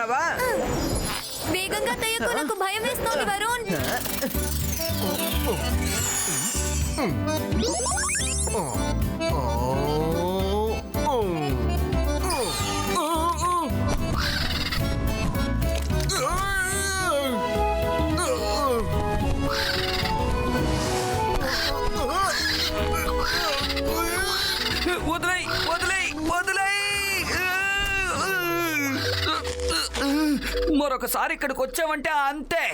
అనుకుంటున్నావా? వేగంగా తయ్యకు, నాకు భయం వేస్తోంది వరుణ్. వదిలై వదిలై వదిలై మరొకసారి ఇక్కడికి వచ్చావంటే అంతే.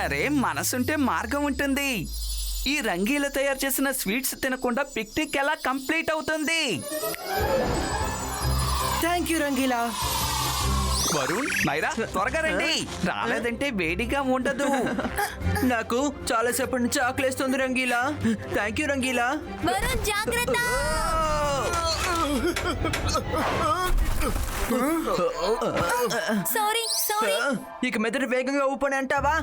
అరే, మనసుంటే మార్గం ఉంటుంది. ఈ రంగీల తయారు చేసిన స్వీట్స్ తినకుండా పిక్నిక్ ఎలా కంప్లీట్ అవుతుంది? Thank you Rangeela. వరుణ్, మైరా, త్వరగా రండి. రాలేదంటే వేడిగా ఉండదు. నాకు చాలాసేపటి నుంచి ఆకలేస్తుంది రంగీలా. Thank you Rangeela. వరుణ్ జాగ్రత్త. Sorry sorry. ఇక మెదడు వేగంగా ఊపని అంటావా?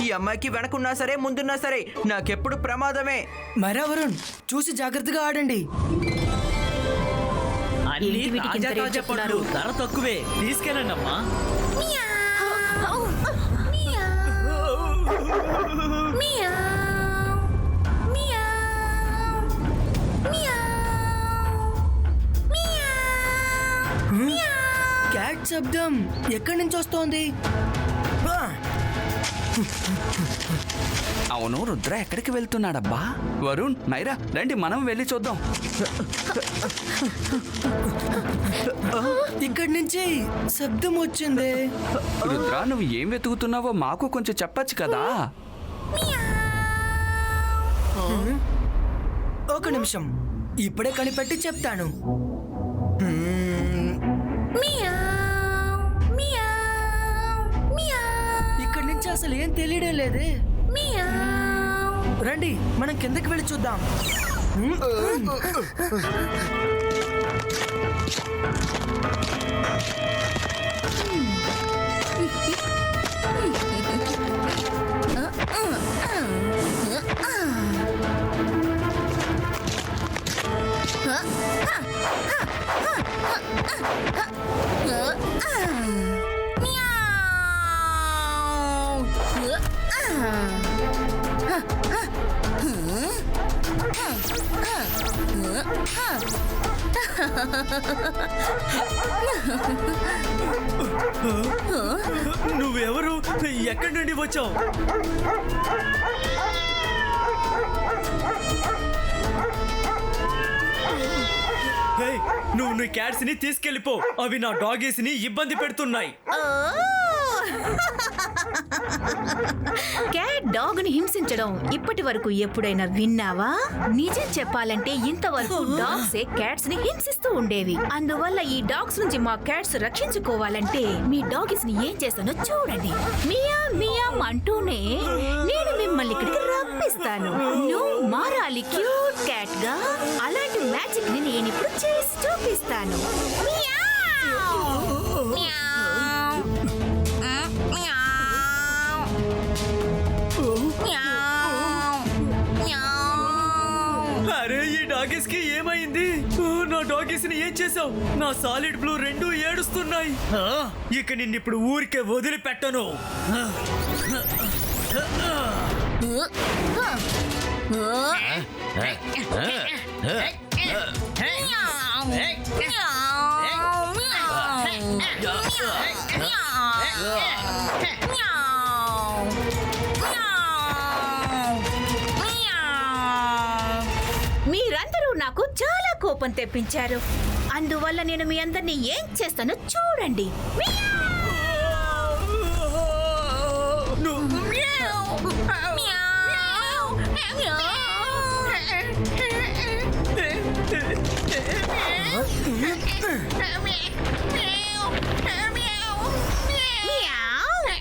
ఈ అమ్మాయికి వెనకున్నా సరే ముందున్నా సరే నాకెప్పుడు ప్రమాదమే. మరా వరుణ్, చూసి జాగ్రత్తగా ఆడండి. అన్ని తాజా తాజా పళ్ళు, ధర తక్కువే, తీసుకెళ్ళండి అమ్మా. క్యాట్ శబ్దం ఎక్కడి నుంచి వస్తోంది? అవును, రుద్ర ఎక్కడికి వెళ్తున్నాడబ్బా? వరుణ్, మైరా, రండి, మనం వెళ్ళి చూద్దాం. ఇక్కడి నుంచి శబ్దం వచ్చింది. రుద్ర, నువ్వు ఏం వెతుకుతున్నావో మాకు కొంచెం చెప్పచ్చు కదా? ఒక నిమిషం, ఇప్పుడే కనిపెట్టి చెప్తాను. ఇక్కడి నుంచి అసలు ఏం తెలియడం లేదే. రండి, మనం కిందకి వెళ్ళి చూద్దాం. నువ్వెవరు? ఎక్కడి నుండి వచ్చావు? నువ్వు నీ క్యాట్స్ ని తీసుకెళ్లిపో. అవి నా డాగీస్ ని ఇబ్బంది పెడుతున్నాయి. క్యాట్ డాగ్ ని హింసించడం ఇప్పటి వరకు ఎప్పుడైనా విన్నావా? నిజం చెప్పాలంటే ఇంతవరకు డాగ్సే క్యాట్స్ ని హింసిస్తూ ఉండేవి. అందువల్ల ఈ డాగ్స్ నుంచి మా క్యాట్స్ రక్షించుకోవాలంటే మీ డాగీస్ ని ఏం చేస్తానో చూడండి. మియా మియా అంటూనే నేను మిమ్మల్ని ఇక్కడికి రప్పిస్తాను. నువ్వు మారాలి క్యూట్ క్యాట్ గా. అలాంటి మ్యాజిక్ ని నేను ఇప్పుడు చేసి చూపిస్తాను. అరే, ఈ డాగీస్ కి ఏమైంది? నా డాగీస్ ని ఏం చేసావు? నా సాలిడ్ బ్లూ రెండు ఏడుస్తున్నాయి. ఇక నిన్నిప్పుడు ఊరికే వదిలిపెట్టను. మీరందరూ నాకు చాలా కోపం తెప్పించారు. అందువల్ల నేను మీ అందరినీ ఏం చేస్తానో చూడండి.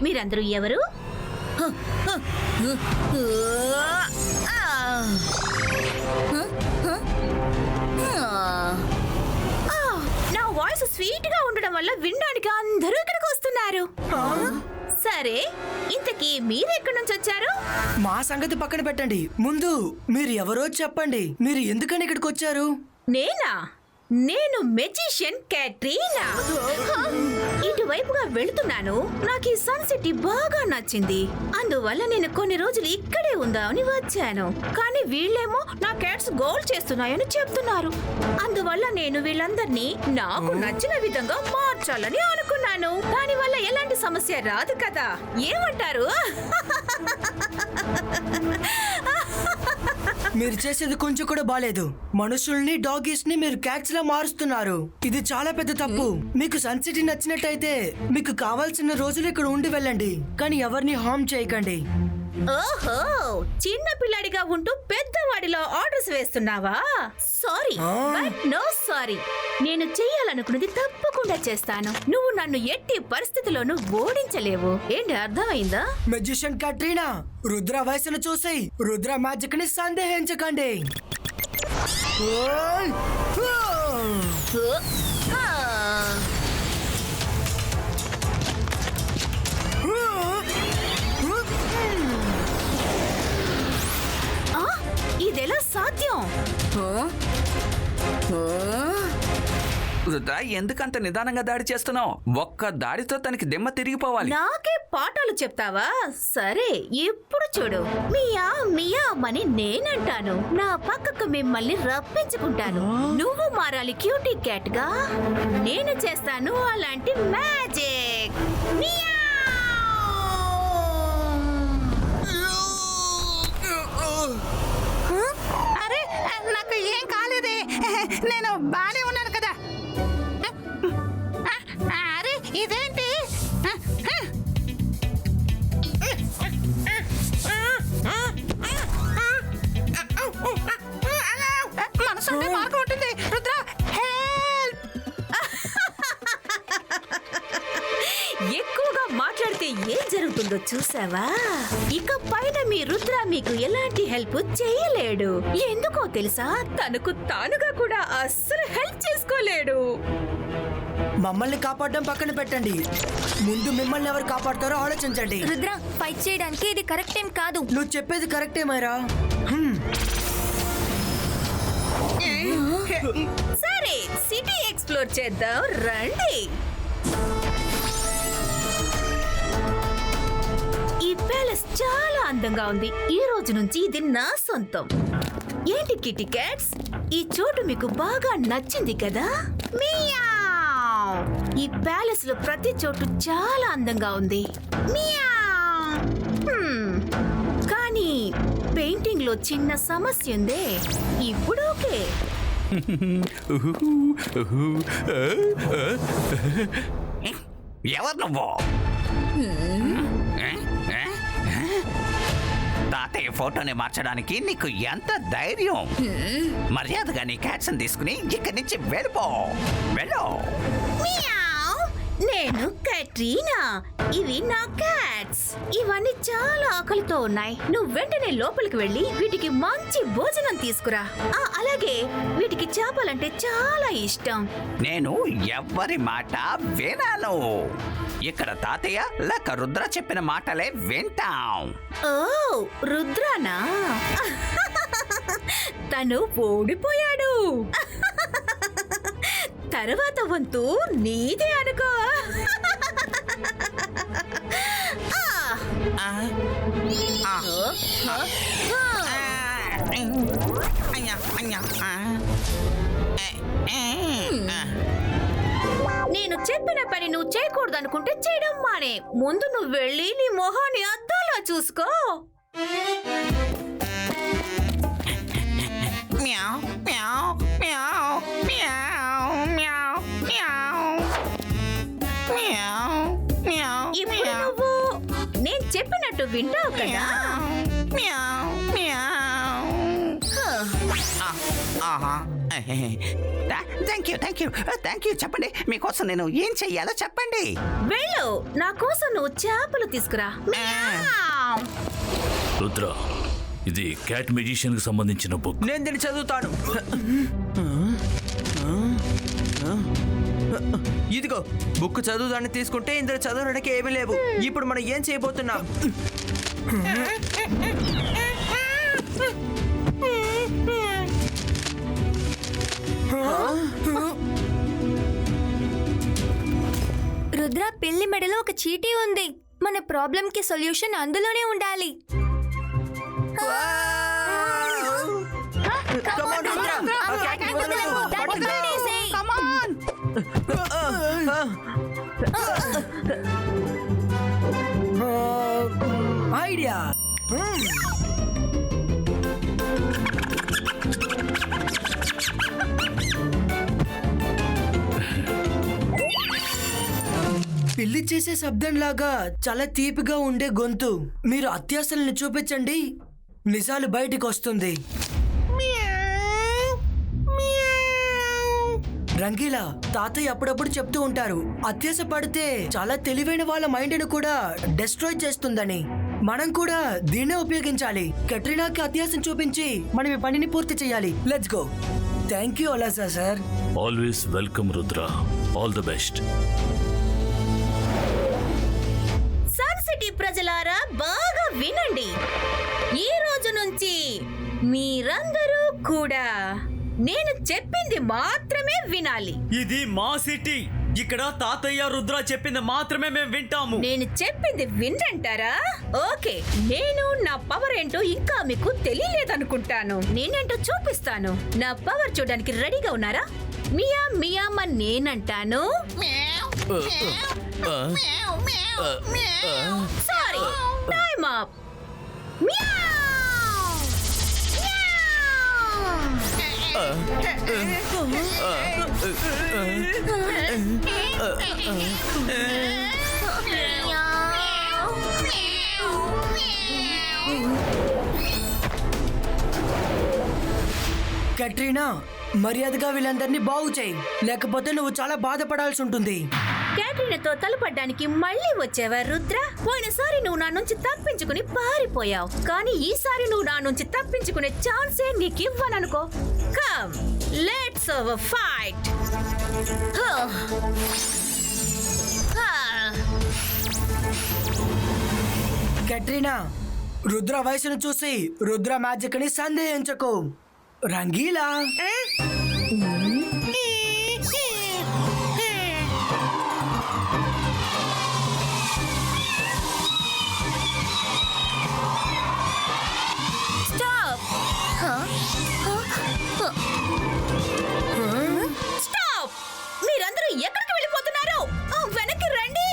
మీరందరూ ఎవరు? నా వాయిస్ స్వీట్ గా ఉండడం వల్ల వినడానికి అందరూ ఇక్కడికి వస్తున్నారు. సరే, ఇంతకీ మీరెక్కడి నుంచి వచ్చారు? మా సంగతి పక్కన పెట్టండి, ముందు మీరు ఎవరో చెప్పండి. మీరు ఎందుకని ఇక్కడికి వచ్చారు? నేను మెజిషియన్ క్యాట్రీనా. ఇటువైపుగా వెళుతున్నాను. నాకు ఈ సన్ సిటీ బాగా నచ్చింది. అందువల్ల నేను కొన్ని రోజులు ఇక్కడే ఉందామని వచ్చాను. కానీ వీళ్ళేమో నా క్యాట్స్ గోల్ చేస్తున్నాయని చెప్తున్నారు. అందువల్ల నేను వీళ్ళందరినీ నాకు నచ్చిన విధంగా మార్చాలని అనుకున్నాను. దానివల్ల ఎలాంటి సమస్య రాదు కదా, ఏమంటారు? మీరు చేసేది కొంచెం కూడా బాలేదు. మనుషుల్ని డాగీస్ ని మీరు క్యాట్స్ లా మారుస్తున్నారు. ఇది చాలా పెద్ద తప్పు. మీకు సన్ సిటీ నచ్చినట్టయితే మీకు కావాల్సిన రోజులు ఇక్కడ ఉండి వెళ్ళండి, కానీ ఎవరిని హార్మ్ చేయకండి. ఓహో, చిన్న పిల్లాడిగా ఉంటూ పెద్దవాడిలో ఆర్డర్స్ వేస్తున్నావా? Sorry, but no sorry. నేను చెయ్యాలనుకున్నది తప్పకుండా చేస్తాను. నువ్వు నన్ను ఎట్టి పరిస్థితిలోనూ ఓడించలేవు. ఏంటి, అర్థమైందా? మెజిషియన్ క్యాట్రీనా, రుద్ర వయసును చూసి రుద్ర మ్యాజిక్ ని సందేహించకండి. ఓయ్! ఇదెలా సాధ్యం? రుద్ర, ఎందుకంత నిదానంగా దాడి చేస్తున్నావు? ఒక్క దాడితో తనకి దిమ్మ తిరిగిపోవాలి. నాకే పాఠాలు చెప్తావా? సరే, ఇప్పుడు చూడు. మియా మియా అని నేనంటాను. నా పక్కకు మిమ్మల్ని రప్పించుకుంటాను. నువ్వు మారాలి క్యూటీ క్యాట్ గా. నేను చేస్తాను అలాంటి మ్యాజిక్. మియా! అరే, నాకు ఏం కాలేదే. నేను బానే ఉన్నాను కదా. అరే, ఇదేంటి? మనసుంటే మార్గం ఉంటుంది. రుద్ర, హెల్ప్! ఎక్కువగా మాట్లాడితే ఏం జరుగుతుందో చూసావా? ఇక పైన మీ రుద్ర మీకు ఎలాంటి హెల్ప్ చేయలేడు. ఎందుకో తెలుసా? తనకు తానుగా కూడా అస్సలు హెల్ప్ చేసుకోలేడు. మమ్మల్ని కాపాడడం పక్కన పెట్టండి, ముందు మిమ్మల్ని ఎవరు కాపాడతారో ఆలోచించండి. రుద్ర, ఫైట్ చేయడానికి ఇది కరెక్ట్ టైం కాదు. నువ్వు చెప్పేది కరెక్టే మైరా. సరే, సిటీ ఎక్స్ప్లోర్ చేద్దాం రండి. ఈ ప్యాలెస్ చాలా అందంగా ఉంది. ఈ రోజు నుంచి ఇది నా సొంతం. ఏంటి కిటీ క్యాట్స్, ఈ చోటు మీకు బాగా నచ్చింది కదా? మియావ్! ఈ ప్యాలెస్ లో ప్రతి చోటు చాలా అందంగా ఉంది. మియావ్! కానీ పెయింటింగ్ లో చిన్న సమస్య ఉందే. ఇప్పుడు ఓకే. ఎవరు నువ్వు? తాతయ్య ఫోటోని మార్చడానికి నీకు ఎంత ధైర్యం? మర్యాదగా నీ క్యాట్స్ తీసుకుని ఇక్కడి నుంచి వెళ్ళిపో. వెళ్ళు. మియావ్! నేను క్యాట్రీనా. ఇవి నా క్యాట్స్. ఇవన్నీ చాలా ఆకలితో ఉన్నాయి. నువ్వు వెంటనే లోపలికి వెళ్ళి వీటికి మంచి భోజనం తీసుకురా. అలాగే వీటికి చేపలంటే చాలా ఇష్టం. నేను ఎవ్వరి మాట వినను. ఇక్కడ తాతయ్య లేక రుద్ర చెప్పిన మాటలే వింటాం. ఓ, రుద్రానా? తను ఓడిపోయాడు. తర్వాత వంతు నీదే అనుకో. నేను చెప్పిన పని నువ్వు చేయకూడదు అనుకుంటే చేయడం మానే. ముందు నువ్వు వెళ్ళి నీ మొహాన్ని అద్దంలో చూసుకో. Meow, meow, meow, meow, meow, meow. Meow, meow, ఇప్పుడు నువ్వు నేను చెప్పినట్టు వింటావు కదా? meow, meow. Thank you. చెప్పండి, మీకోసం నేను ఏం చెయ్యాలో చెప్పండి. వెళ్ళు, నా కోసం నువ్వు చేపలు తీసుకురా. మ్యావ్. రుద్ర, ఇది క్యాట్ మెజిషియన్ కి సంబంధించిన బుక్. నేను దీన్ని చదువుతాను. ఇదిగో బుక్ చదువుదాన్ని తీసుకుంటే ఇందులో చదవడానికి ఏమీ లేవు. ఇప్పుడు మనం ఏం చేయబోతున్నాం? రుద్ర పిల్లి మెడలో ఒక చీటీ ఉంది. మన ప్రాబ్లం కి సొల్యూషన్ అందులోనే ఉండాలి. Come on, Rudra. ఆ cat ని వదలొద్దు. పట్టుకో. Come on. ఐడియా. పిల్లి చేసే శబ్దం లాగా చాలా తీపిగా ఉండే గొంతు. మీరు అత్యాశల్ని చూపించండి, నిజాలు బయటికి వస్తుంది. రంగీలా, తాతయ్య అప్పుడప్పుడు చెప్తూ ఉంటారు, అత్యాశ పడితే చాలా తెలివైన వాళ్ళ మైండ్ని కూడా డిస్ట్రాయ్ చేస్తుందని. మనం కూడా దీన్నే ఉపయోగించాలి. కట్రీనాకి అత్యాశం చూపించి మనం ఈ పనిని పూర్తి చేయాలి. Let's go. థ్యాంక్ యూ అలాసా sir. Always welcome Rudra. All the best. Sun city ప్రజలారా బాగా వినండి. ఈ రోజు నుంచి మీరందరూ కూడా నేను చెప్పింది మాత్రమే వినాలి. ఇది మా సిటీ. ఇక్కడ తాతయ్య రుద్ర చెప్పింది మాత్రమే మేము వింటాము. నేను చెప్పింది వినంటారా? ఓకే, నేను నా పవర్ ఏంటో ఇంకా మీకు తెలియలేదనుకుంటాను. నేనేంటో చూపిస్తాను. నా పవర్ చూడడానికి రెడీగా ఉన్నారా? మియా మియామ నేనంటాను. Sorry, time up. కట్రీనా, మర్యాదగా వీళ్ళందరినీ బాగు చేయి, లేకపోతే నువ్వు చాలా బాధపడాల్సి ఉంటుంది. క్యాటరీనాతో తలపడ్డానికి మళ్ళీ వచ్చావా రుద్ర? పోయినసారి నువ్వు నా నుంచి తప్పించుకుని పారిపోయావు, కానీ ఈసారి నువ్వు నా నుంచి తప్పించుకునే ఛాన్సే నీకు ఇవ్వననుకో. Come, let's have a fight. Katrina, Rudra వయసును చూసి రుద్ర మ్యాజిక్ ని సందేహించకు. రంగీలా, స్టాప్! మీరందరూ ఎక్కడికి వెళ్ళిపోతున్నారు? వెనక్కి రండి.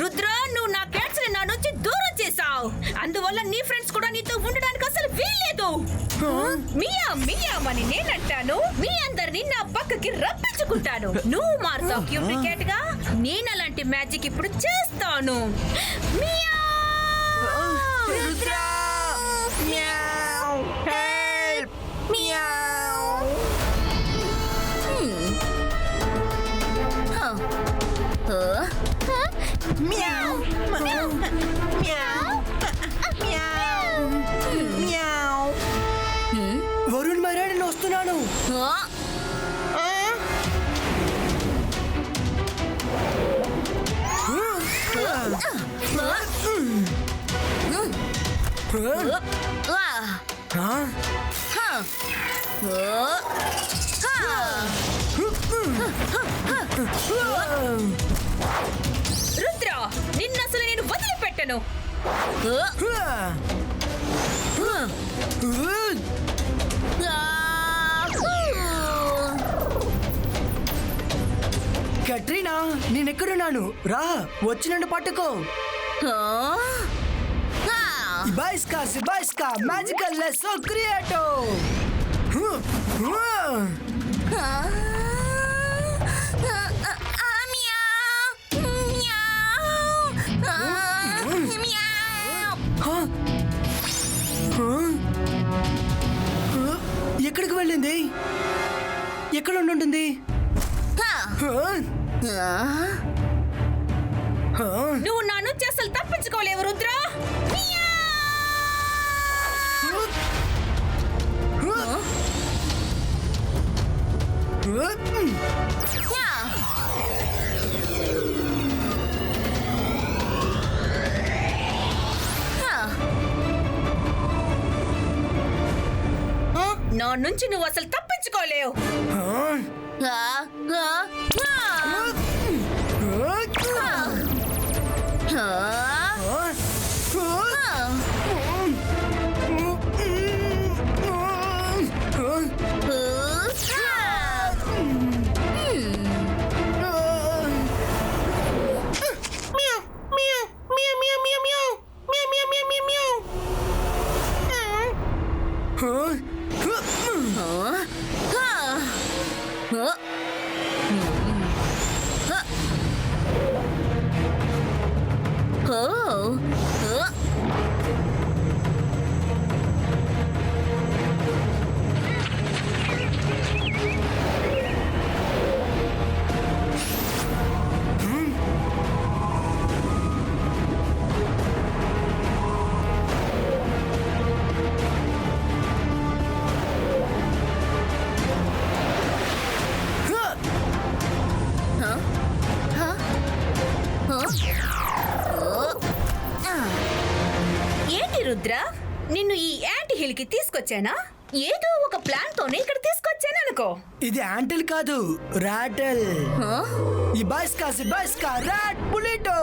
రుద్ర, నువ్వు నా క్యాట్స్ ని నా నుంచి దూరం చేశావు. అందువల్ల నీ ఫ్రెండ్స్ కూడా నీతో ఉండడానికి అసలు వీల్లేదు. మియా మియామని నేనంటాను. మీ అందరినీ నా పక్కకి రప్పించుకుంటాను. నువ్వు మారుతావు క్యూట్ క్యాట్ గా. నేను అలాంటి మ్యాజిక్ ఇప్పుడు చేస్తాను. మియా! Rudra! Meow! Help! Meow! Meow! Meow! Meow! Meow! Varun మరా, నేను వస్తున్నాను. రుద్ర, నిన్న అసలు నేను వదిలిపెట్టను. కట్రీనా, నేనెక్కడున్నాను? రా, వచ్చి నన్ను పట్టుకో. Zibajska, Zibajska, Magical Lesso Creato! ఎక్కడికి వెళ్ళింది? ఎక్కడ ఉంటుంది? నువ్వు నా నుంచి అసలు తప్పించుకోలేవు రుద్ర. నా నుంచి నువ్వు అసలు తప్పించుకోలేవు. ఏంటి రుద్ర, నిన్ను ఈ యాంటీ హిల్ కి తీసుకొచ్చానా? ఏదో ఒక ప్లాన్ తోనే ఇక్కడ తీసుకొచ్చాను అనుకో. ఇది యాంటిల్ కాదు, రాటల్. ఈ బాస్కా రాట్ బులిటో.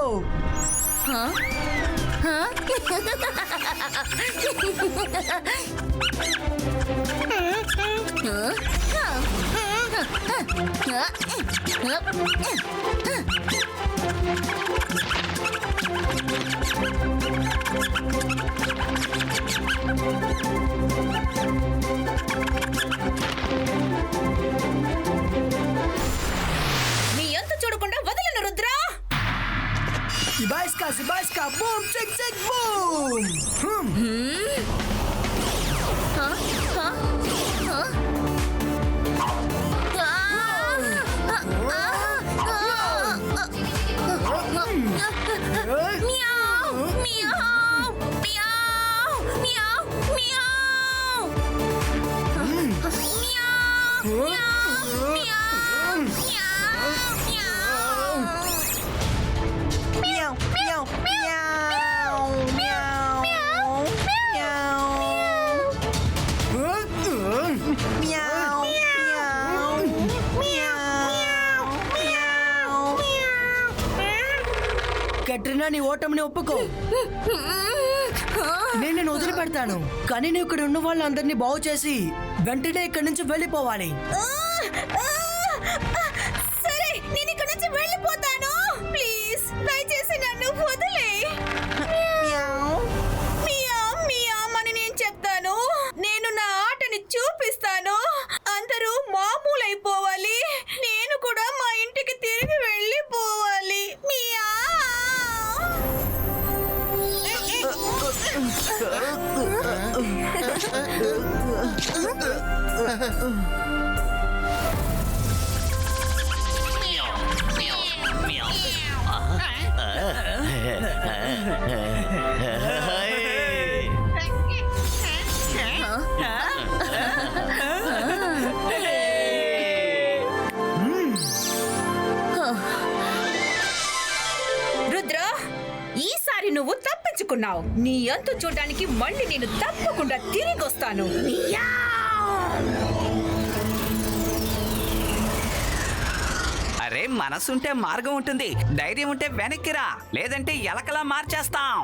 నీ ఎంత చూడకుండా వదలను రుద్ర. ఈ బాస్కా boom check check boom. Katrina, నీ ఓటమిని ఒప్పుకో. నేను వదిలిపెడతాను, కానీ నువ్వు ఇక్కడ ఉన్న వాళ్ళందరినీ బాగు చేసి వెంటనే ఇక్కడి నుంచి వెళ్ళిపోవాలి. సరే, నేను ఇక్కడ నుంచి వెళ్ళిపోతాను. ప్లీజ్ దయచేసి నన్ను వదిలే. అని నేను చెప్తాను. నేను నా ఆటని చూపిస్తాను. అందరూ మామూలైపోవాలి. నేను కూడా మా ఇంటికి తిరిగి వెళ్ళిపోవాలి. రుద్ర, ఈసారి నువ్వు తప్పించుకున్నావు. నీ అంతు చూడడానికి మళ్ళీ నేను తప్పకుండా తిరిగి వస్తాను. అరే, మనసుంటే మార్గం ఉంటుంది. ధైర్యం ఉంటే వెనక్కిరా, లేదంటే ఎలకలా మార్చేస్తాం.